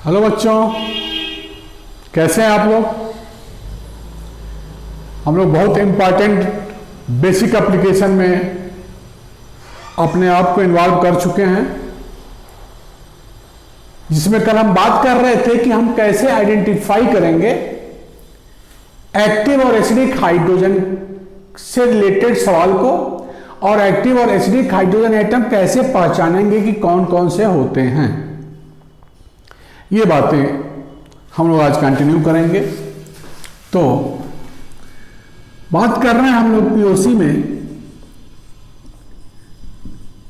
Hello बच्चों, कैसे हैं आप लोग। हम लोग बहुत इम्पॉर्टेंट बेसिक एप्लीकेशन में अपने आप को इन्वॉल्व कर चुके हैं, जिसमें कल हम बात कर रहे थे कि हम कैसे आइडेंटिफाई करेंगे एक्टिव और एसिडिक हाइड्रोजन से रिलेटेड सवाल को, और एक्टिव और एसिडिक हाइड्रोजन एटम कैसे पहचानेंगे कि कौन कौन से होते हैं। ये बातें हम लोग आज कंटिन्यू करेंगे। तो बात कर रहे हैं हम लोग पीओसी में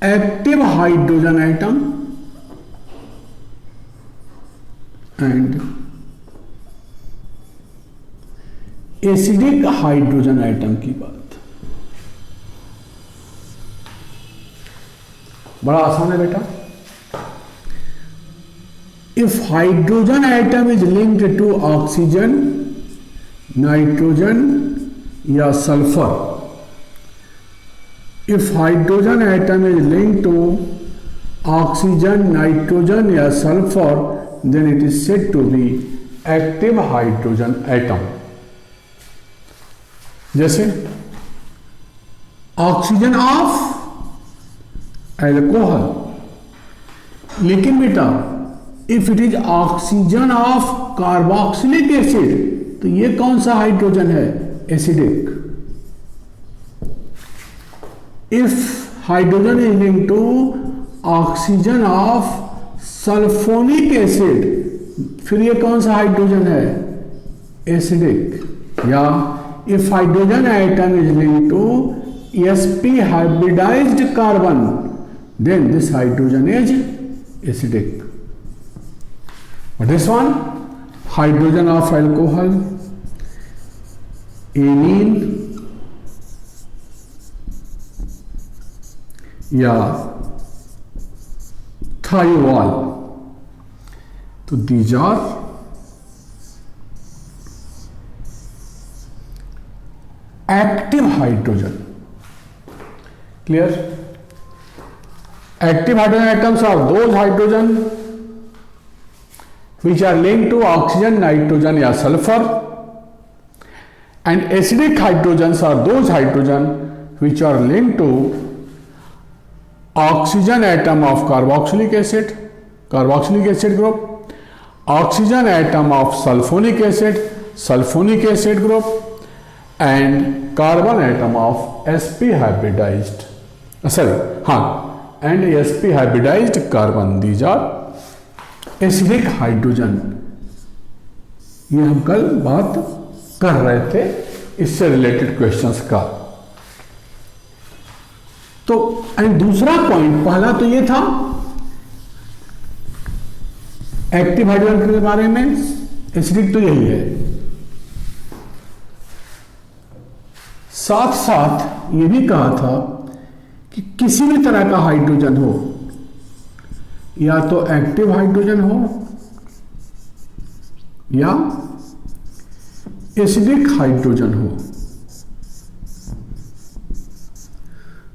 active hydrogen atom and acidic hydrogen atom की बात। बड़ा आसान है बेटा। If hydrogen atom is linked to oxygen, nitrogen या sulfur, if hydrogen atom is linked to oxygen, nitrogen या sulfur, then it is said to be active hydrogen atom। जैसे oxygen of alcohol, लेकिन बेटा if it is oxygen of carboxylic acid, तो ये कौन सा hydrogen है? Acidic. If hydrogen is linked to oxygen of sulphonic acid, फिर ये कौन सा हाइड्रोजन है? एसिडिक। या if hydrogen atom is linked to sp hybridized carbon, then this hydrogen is acidic. But this one, hydrogen of alcohol, amine या thiol, तो these are active hydrogen। Clear? Active hydrogen atoms are those hydrogen which are linked to oxygen, nitrogen या sulfur, and acidic hydrogens are those hydrogen which are linked to oxygen atom of carboxylic acid group, oxygen atom of sulfonic acid group, and carbon atom of sp hybridized and sp hybridized carbon। These are acidic hydrogen. ये हम कल बात कर रहे थे इससे related questions का। तो एंड दूसरा पॉइंट, पहला तो ये था एक्टिव हाइड्रोजन के बारे में, एसिडिक तो यही है। साथ साथ ये भी कहा था कि किसी भी तरह का हाइड्रोजन हो, या तो एक्टिव हाइड्रोजन हो या एसिडिक हाइड्रोजन हो,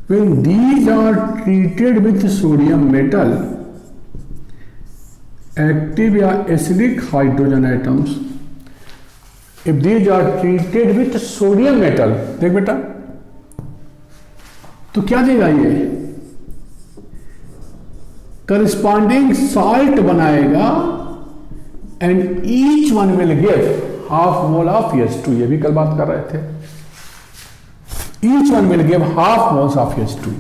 when these are treated with sodium metal, active या acidic hydrogen atoms, if these are treated with sodium metal, देख बेटा तो क्या देगा? ये करस्पॉन्डिंग सॉल्ट बनाएगा, and each one will give half mole of H2। ये भी कल बात कर रहे थे। Each one will give half moles of H2।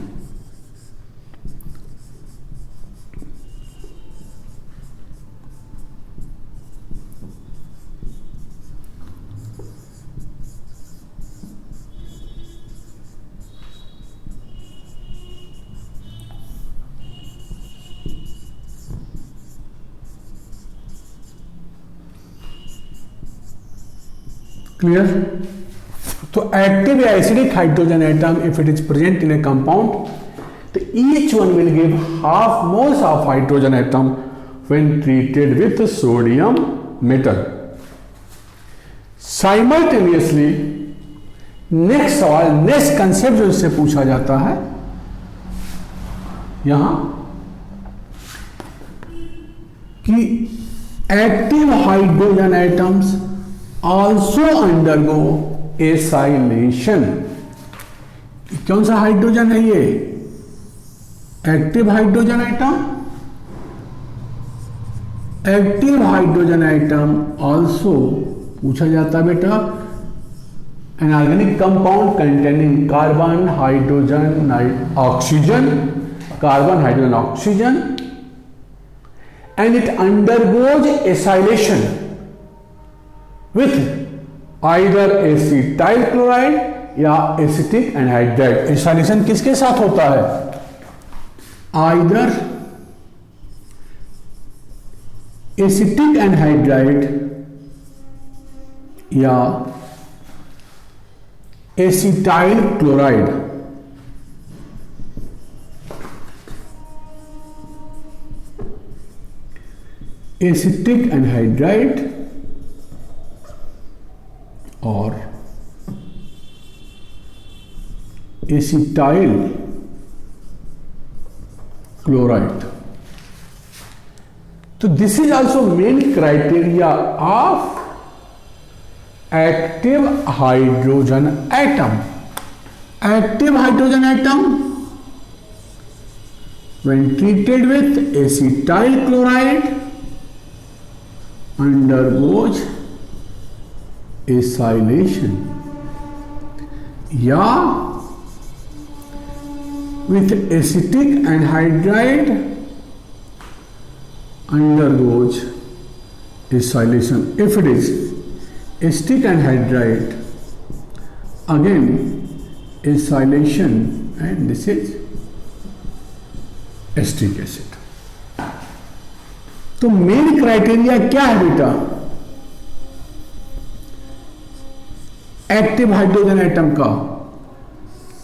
Clear? तो एक्टिव या acidic hydrogen atom if it is present in a compound, तो each one will give half moles of hydrogen atom when treated with sodium metal. Simultaneously next सवाल, next concept जो इससे पूछा जाता है यहां कि active hydrogen atoms also undergo acylation. कौन सा हाइड्रोजन है ये? Active hydrogen atom. Active hydrogen atom also पूछा जाता है बेटा an organic compound containing carbon hydrogen oxygen, carbon hydrogen oxygen, and it undergoes acylation with either acetyl chloride या acetic anhydride. Acylation किसके साथ होता है? आइदर एसिटिक एनहाइड्राइड या एसिटाइल क्लोराइड। एसिटिक एनहाइड्राइड और एसिटाइल क्लोराइड। तो this is also main criteria of active hydrogen atom. Active hydrogen atom when treated with acetyl chloride undergoes acylation या with acetic anhydride undergoes acylation. If it is acetic anhydride, again acylation, and this is acetic acid. तो main criteria क्या है बेटा active hydrogen atom का?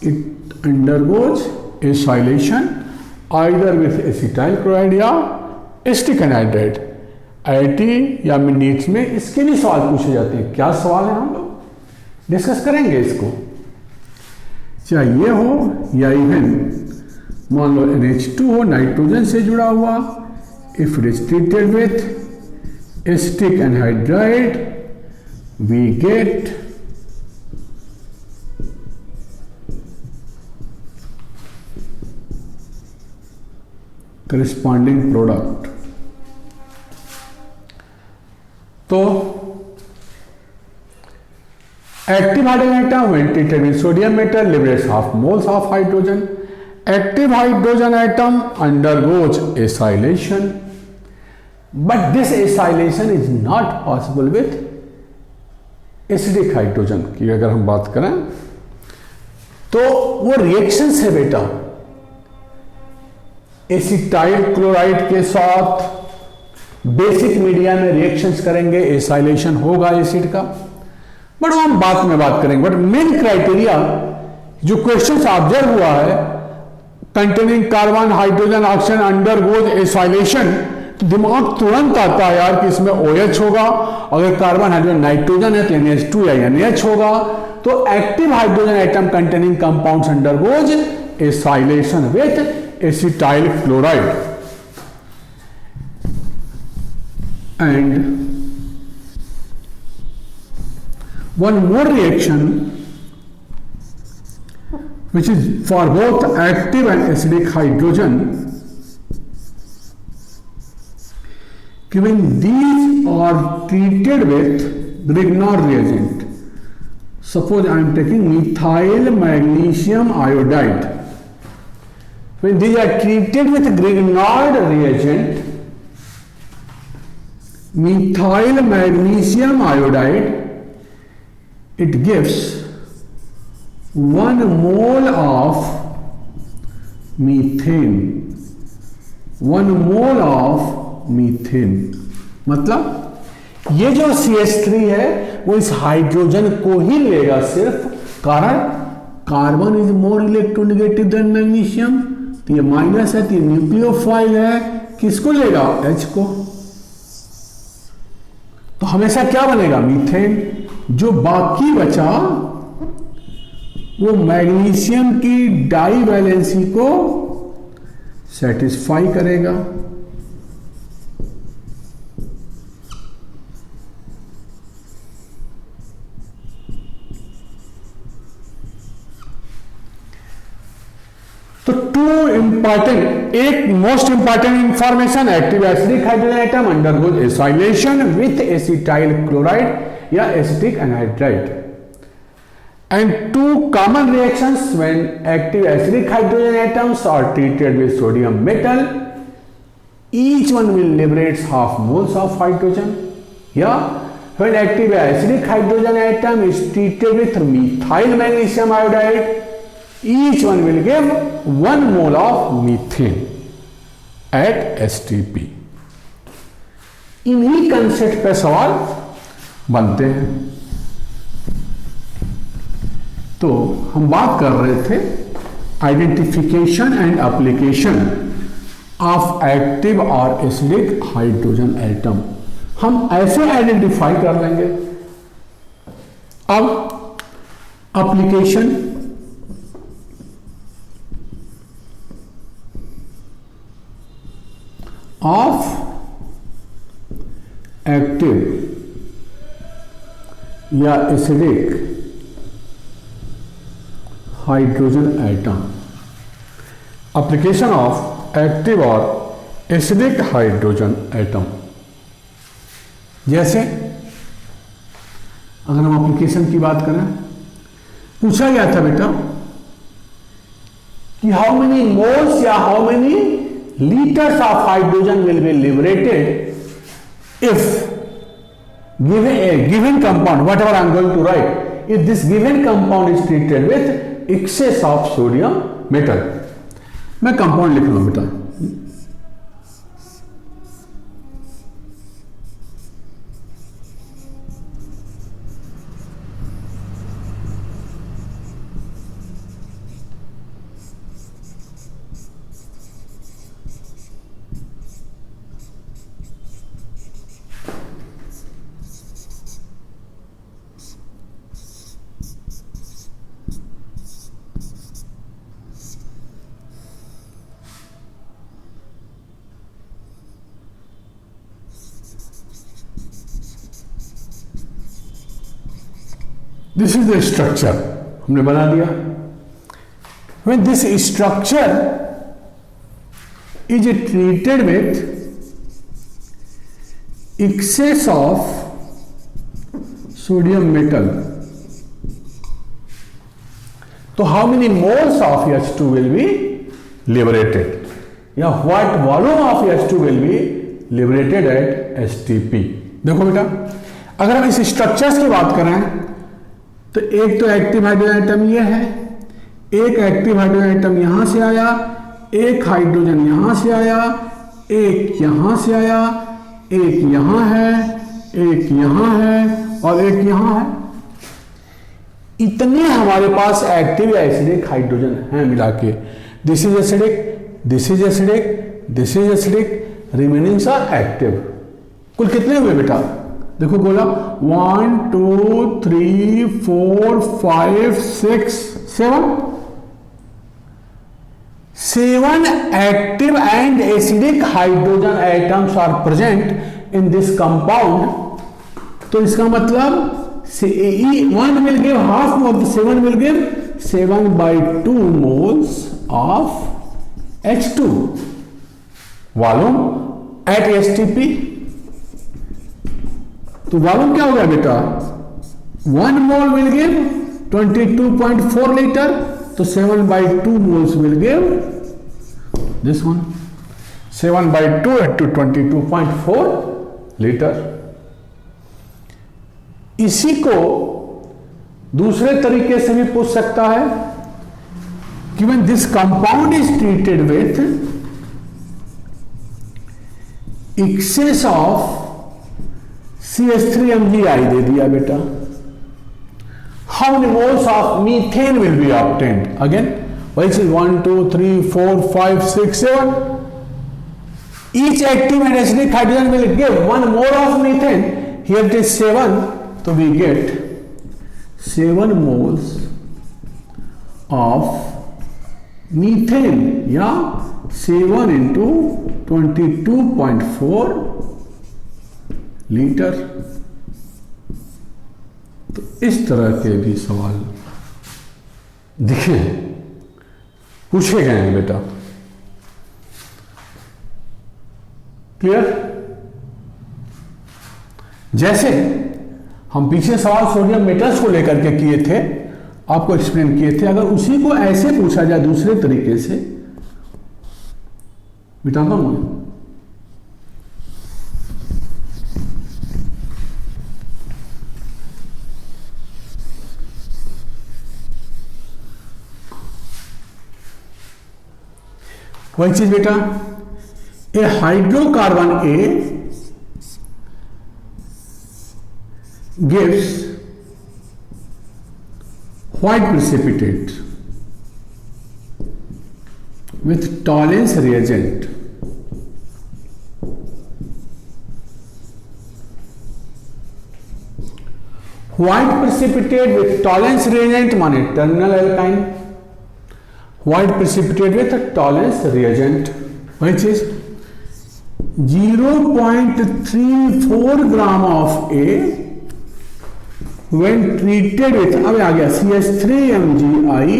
It undergoes acylation either with acetyl chloride या acetic anhydride. IIT या nits में इसके भी सवाल पूछे जाते हैं। क्या सवाल है हम लोग डिस्कस करेंगे इसको, चाहे ये हो या इवन मान लो NH2 हो, नाइट्रोजन से जुड़ा हुआ, if it is treated with acetic anhydride we get corresponding product. तो active hydrogen atom when treated with sodium metal liberates half moles of hydrogen. Active hydrogen atom undergoes acylation, but this acylation is not possible with acidic hydrogen की अगर हम बात करें तो वो reaction है बेटा एसिटाइल क्लोराइड के साथ बेसिक मीडिया में रिएक्शंस करेंगे, एसाइलेशन होगा एसिड का, बट वो हम बाद में बात करेंगे। बट मेन क्राइटेरिया जो क्वेश्चन ऑब्जर्व हुआ है containing carbon hydrogen oxygen undergoes acylation, तो दिमाग तुरंत आता है यार कि इसमें OH होगा, अगर कार्बन हाइड्रोजन नाइट्रोजन है तो NH2 या NH होगा। तो active hydrogen atom containing compounds undergoes acylation with acetyl chloride and one more reaction which is for both active and acidic hydrogen, when these are treated with Grignard reagent. Suppose I am taking methyl magnesium iodide. When these are treated with Grignard reagent, methyl magnesium iodide, it gives 1 mole of methane, 1 mole of methane। मतलब ये जो CH3 है वो इस hydrogen को ही लेगा सिर्फ, कारण carbon is more electronegative than magnesium, तो ये माइनस है, तो ये न्यूक्लियोफाइल है, किसको लेगा? H को। तो हमेशा क्या बनेगा? मीथेन। जो बाकी बचा वो मैग्नीशियम की डाई वैलेंसी को सेटिस्फाई करेगा। तो टू इंपॉर्टेंट, एक most important information, active acidic hydrogen atom undergoes acylation with acetyl chloride या acetic anhydride, and two common reactions when active acidic hydrogen atoms are treated with sodium metal, each one will liberate half moles of hydrogen. Yeah, when active acidic hydrogen atom is treated with methyl magnesium iodide, each one will give 1 mole of methane at STP. इन्हीं concept पे सवाल बनते हैं। तो हम बात कर रहे थे identification and application of active और एसिडिक हाइड्रोजन एटम। हम ऐसे आइडेंटिफाई कर लेंगे। अब एप्लीकेशन, ऑफ एक्टिव या acidic hydrogen atom, application of active और एसिडिक हाइड्रोजन एटम। जैसे अगर हम एप्लीकेशन की बात करें, पूछा गया था बेटा कि हाउ मेनी मोल्स या how many litres of hydrogen will be liberated if given compound, whatever I am going to write, if this given compound is treated with excess of sodium metal। मैं compound लिख लूं बेटा, this is the structure, हमने बना दिया। when this structure is treated with excess of sodium metal, तो how many moles of H2 will be liberated, या what volume of H2 will be liberated at STP। देखो बेटा, अगर हम इस स्ट्रक्चर्स की बात करें तो एक तो एक्टिव हाइड्रोजन एटम ये है, एक एक्टिव हाइड्रोजन एटम यहां से आया, एक हाइड्रोजन यहां से आया, एक यहां से आया, एक यहां है, एक यहां है और एक यहां है। इतने हमारे पास एक्टिव या एसिडिक हाइड्रोजन हैं मिला के। This is acidic, this is acidic, this is acidic, remainings are active. कुल कितने हुए बेटा? देखो बोला 1 2 3 4 5 6 7 active and acidic hydrogen atoms are present in this compound। तो इसका मतलब 1 will give half mole, 7 will give 7/2 moles of H2 volume at STP। तो वॉल्यूम क्या हो गया बेटा? 1 मोल विल गिव 22.4 लीटर, तो 7/2 moles will give this one, 7/2 into 22.4 litre. इसी को दूसरे तरीके से भी पूछ सकता है कि when this compound is treated with excess of CH3MgI दे दिया बेटा, how many moles of methane will be obtained? Again, which is 1 2 3 4 5 6 7, each active and acidic hydrogen will give 1 mole of methane। Here it is 7, so we get 7 moles of methane, या 7 into 22.4 litre. तो इस तरह के भी सवाल दिखे पूछे गए हैं बेटा। क्लियर? जैसे हम पीछे सवाल सोडियम मेटल्स को लेकर के किए थे, आपको एक्सप्लेन किए थे, अगर उसी को ऐसे पूछा जाए दूसरे तरीके से, बताता हूं मैं। वही चीज बेटा, ए hydrocarbon A gives white precipitate with tolerance reagent. White precipitate with tolerance reagent माने terminal alkyne, white precipitate with a tolerance reagent, वही चीज 0.34 gram of A when treated with, अब आ गया CH3MgI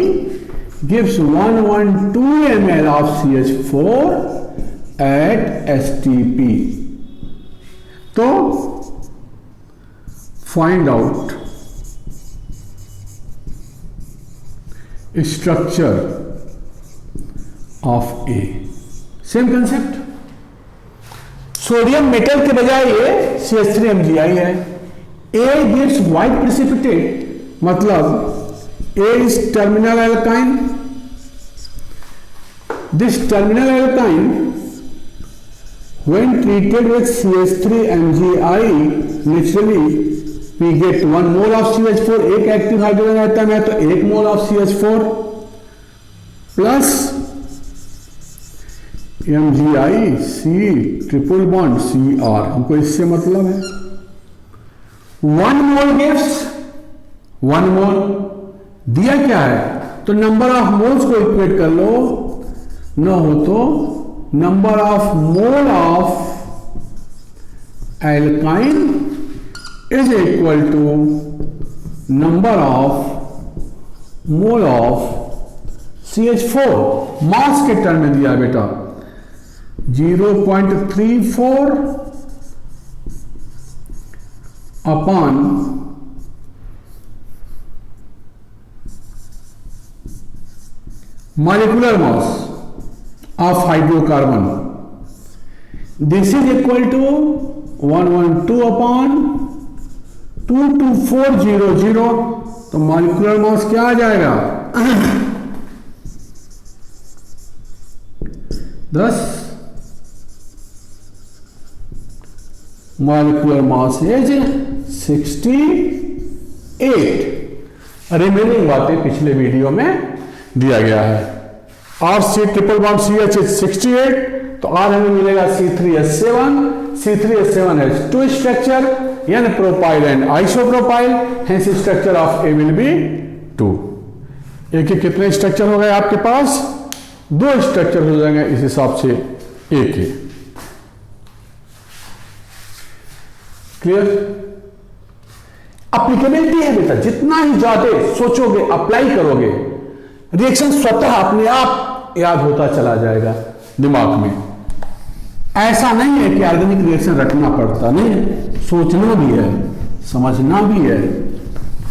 gives 112 ml of CH4 at STP. तो find out structure of A. Same concept, sodium metal के बजाय ये CH3MgI है। A gives white precipitate, मतलब A is terminal alkyne. This terminal alkyne, when treated with CH3MgI, naturally we get 1 mole of CH4, एक active hydrogen atom है तो 1 मोल of CH4 plus MgI C triple bond Cr, हमको इससे मतलब है 1 मोल gives 1 मोल, दिया क्या है तो नंबर ऑफ मोल्स को इक्वेट कर लो, न हो तो number of mole of alkyne is equal to number of mole of CH4। Mass के टर्म में दिया बेटा 0.34 upon molecular mass of hydrocarbon, this is equal to 112 upon 22400, तो molecular mass क्या आ जाएगा 10, molecular mass is 68। रिमेनिंग बातें पिछले video में दिया गया है। R C triple bond CH 68, तो आर हमें मिलेगा C3H7, C3H7 टू स्ट्रक्चर यानी propyl and isopropyl, hence structure of A will be 2। A के कितने स्ट्रक्चर हो गए आपके पास, 2 स्ट्रक्चर हो जाएंगे इस हिसाब से ए के। क्लियर? अप्लीकेबिलिटी है बेटा, जितना ही ज्यादा सोचोगे अप्लाई करोगे रिएक्शन स्वतः अपने आप याद होता चला जाएगा दिमाग में। ऐसा नहीं है कि ऑर्गेनिक रिएक्शन रटना पड़ता, नहीं, सोचना भी है समझना भी है,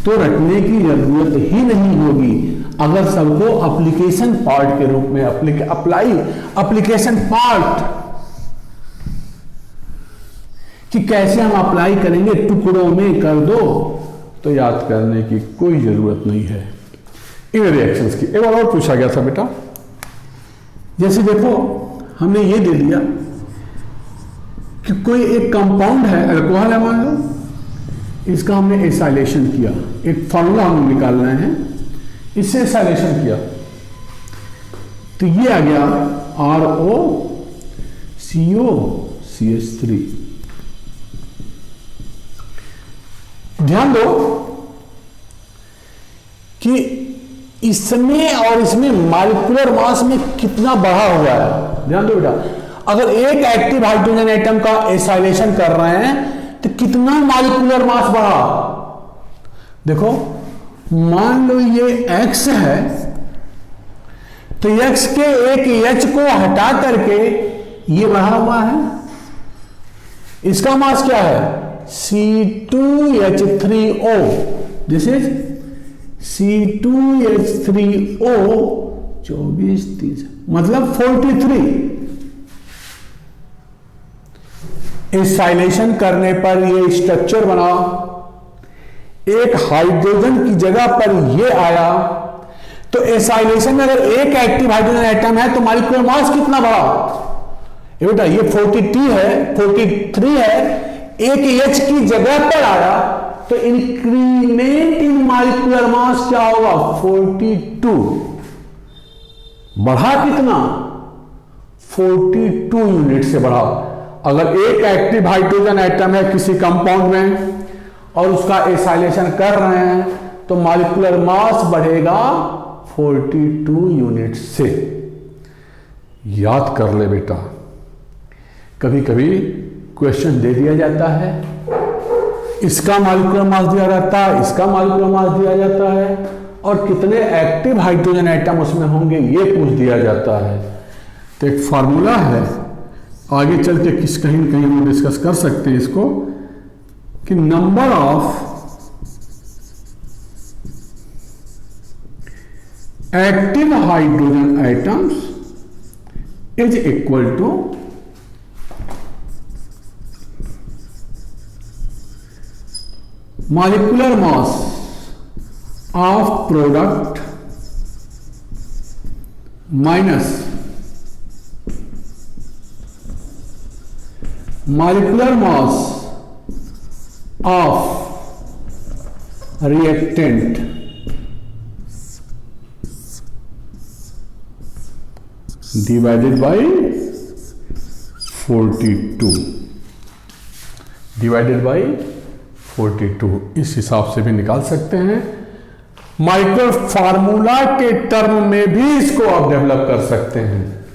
तो रटने की जरूरत ही नहीं होगी अगर सबको एप्लीकेशन पार्ट के रूप में एप्लीकेशन पार्ट कि कैसे हम अप्लाई करेंगे टुकड़ों में कर दो, तो याद करने की कोई जरूरत नहीं है इन रिएक्शंस की। एक बार और पूछा गया था बेटा, जैसे देखो हमने ये दे दिया कि कोई एक कंपाउंड है, अल्कोहल है मान लो, इसका हमने एसाइलेशन किया, एक फॉर्मूला हम निकाल रहे हैं, इससे एसाइलेशन किया तो ये आ गया ROCO CH3। ध्यान दो कि इसमें और इसमें मॉलिक्यूलर मास में कितना बढ़ा हुआ है। ध्यान दो बेटा, अगर एक एक्टिव हाइड्रोजन एटम का एसाइलेशन कर रहे हैं तो कितना मॉलिक्यूलर मास बढ़ा। देखो मान लो ये X है तो X के एक H को हटा करके ये बढ़ा हुआ है, इसका मास क्या है C2H3O, दिस इज C2H3O 24 30 मतलब 43। एसाइलेशन करने पर ये स्ट्रक्चर बना, एक हाइड्रोजन की जगह पर ये आया, तो एसाइलेशन में अगर एक एक्टिव हाइड्रोजन एटम है तो मॉलिक्यूलर मास कितना बढ़ा, ये बेटा ये 43 है, एक H की जगह पर आया तो इंक्रीमेंट इन मॉलिक्यूलर मास क्या होगा 42, बढ़ा कितना 42 यूनिट से बढ़ा। अगर एक एक्टिव हाइड्रोजन एटम है किसी कंपाउंड में और उसका एसाइलेशन कर रहे हैं तो मॉलिक्यूलर मास बढ़ेगा 42 यूनिट से। याद कर ले बेटा, कभी कभी क्वेश्चन दे दिया जाता है, इसका मॉलिक्यूलर मास दिया जाता है, इसका मॉलिक्यूलर मास दिया जाता है और कितने एक्टिव हाइड्रोजन एटम उसमें होंगे ये पूछ दिया जाता है। तो एक फार्मूला है, आगे चल के कहीं न कहीं हम डिस्कस कर सकते हैं इसको, कि number of active hydrogen atoms is equal to molecular mass of product minus molecular mass of reactant divided by 42 divided by 42। इस हिसाब से भी निकाल सकते हैं। माइक्रो फार्मूला के टर्म में भी इसको आप डेवलप कर सकते हैं।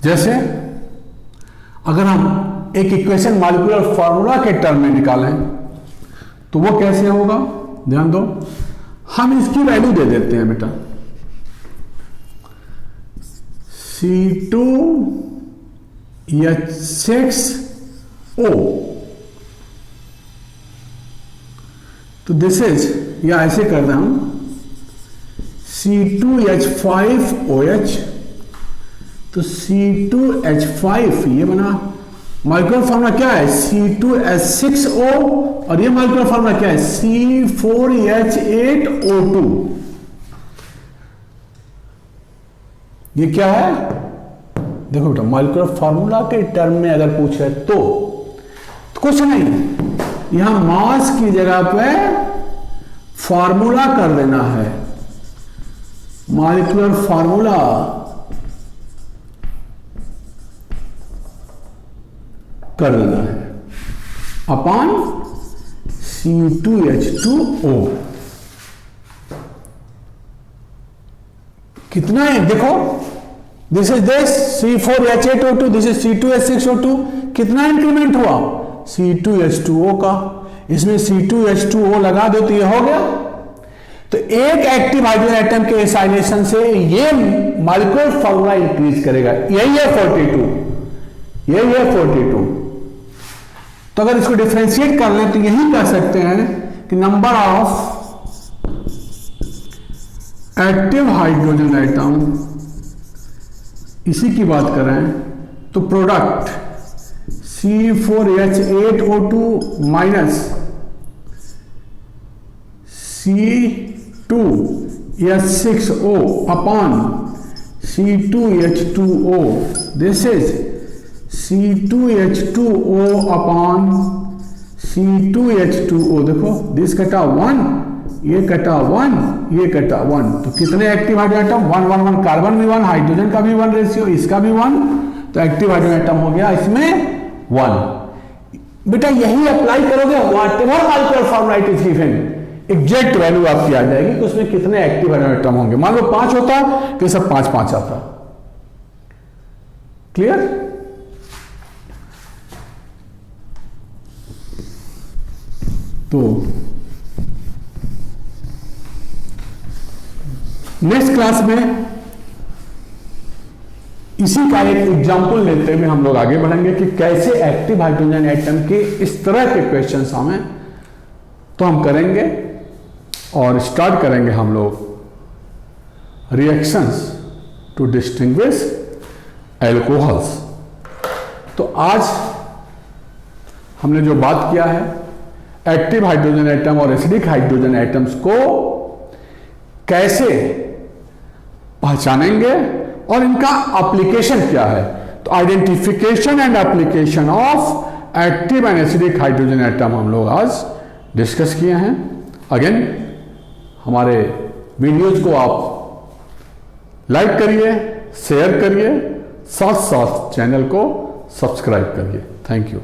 जैसे अगर हम एक इक्वेशन मॉलिक्यूलर फार्मूला के टर्म में निकालें तो वो कैसे होगा, ध्यान दो, हम इसकी वैल्यू दे देते हैं बेटा C2H6O, तो दिस इज, या ऐसे कर रहा हूं C2H5OH, तो C2H5 ये बना। मॉलिक्यूलर फार्मूला क्या है C2H6O और ये मॉलिक्यूलर फार्मूला क्या है C4H8O2। ये क्या है, देखो बेटा मॉलिक्यूलर फार्मूला के टर्म में अगर पूछे तो कुछ नहीं, यहां मास की जगह पे फार्मूला कर देना है, मॉलिक्यूलर फार्मूला कर देना है अपॉन C2H2O। कितना है देखो, this is this C4H8O2, this is C2H6O2, कितना इंक्रीमेंट हुआ C2H2O का, इसमें C2H2O लगा दो तो ये हो गया। तो एक एक्टिव हाइड्रोजन एटम के एसाइलेशन से ये मॉलिक्यूलर फार्मूला इंक्रीज करेगा, यही है 42, यही है 42। तो अगर इसको डिफरेंशिएट कर लें तो यही कह सकते हैं कि number of active hydrogen atom, इसी की बात करें तो product C4H8O2 minus C2H6O upon C2H2O, this is C2H2O upon C2H2O। देखो दिस कटा 1, ये कटा 1, ये कटा 1, तो कितने एक्टिव हाइड्रोजन एटम 1 1 1, कार्बन भी 1, हाइड्रोजन का भी 1 रेशियो, इसका भी 1, तो एक्टिव हाइड्रोजन एटम हो गया इसमें 1। बेटा यही अप्लाई करोगे whatever molecular formula it is given, exact value आपकी आ जाएगी कि उसमें कितने एक्टिव हाइड्रोजन एटम होंगे। मान लो 5 होता तो सब 5 5 आता। क्लियर? तो नेक्स्ट क्लास में इसी का एक एग्जाम्पल लेते हुए हम लोग आगे बढ़ेंगे कि कैसे एक्टिव हाइड्रोजन एटम के इस तरह के क्वेश्चंस हमें तो हम करेंगे और स्टार्ट करेंगे हम लोग रिएक्शंस टू डिस्टिंग्विश एल्कोहल्स। तो आज हमने जो बात किया है एक्टिव हाइड्रोजन एटम और एसिडिक हाइड्रोजन एटम्स को कैसे पहचानेंगे और इनका एप्लीकेशन क्या है। तो identification and application of active and acidic hydrogen atom हम लोग आज डिस्कस किए हैं। अगेन हमारे वीडियोज को आप लाइक करिए, शेयर करिए, साथ साथ चैनल को सब्सक्राइब करिए। Thank you.